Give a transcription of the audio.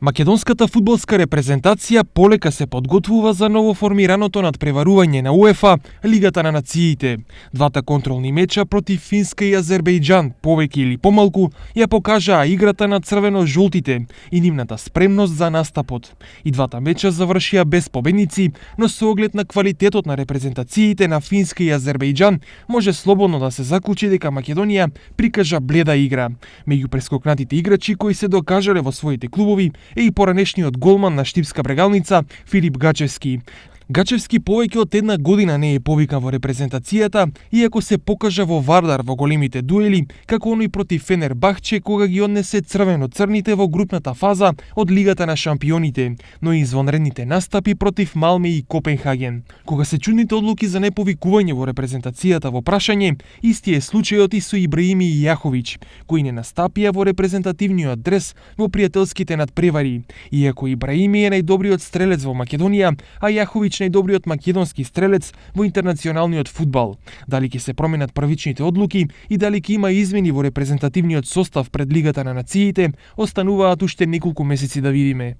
Македонската фудбалска репрезентација полека се подготвува за новоформираното надпреварување на УЕФА Лигата на нациите. Двата контролни меча против Финска и Азербејџан, повеќе или помалку, ја покажаа играта на црвено-жолтите и нивната спремност за настапот. И двата меча завршија без победници, но со оглед на квалитетот на репрезентациите на Финска и Азербејџан, може слободно да се заклучи дека Македонија прикажа бледа игра. Меѓу прескокнатите играчи кои се докажале во своите клубови е и поранешниот голман на Штипска Брегалница Филип Гачевски. Гачевски повеќе од една година не е повикан во репрезентацијата, иако се покажа во Вардар во големите дуели, како оној против Фенербахче кога ги однесе црвено-црните во групната фаза од Лигата на шампионите, но и извонредните настапи против Малме и Копенхаген. Кога се чудните одлуки за неповикување во репрезентацијата во прашање, исти е случајот и со Ибраими и Јаховиќ, кои не настапија во репрезентативниот дрес во пријателските надпревари, иако Ибраими е најдобриот стрелец во Македонија, а Јаховиќ најдобриот македонски стрелец во интернационалниот фудбал. Дали ќе се променат првичните одлуки и дали ќе има измени во репрезентативниот состав пред Лигата на нациите, остануваат уште неколку месеци да видиме.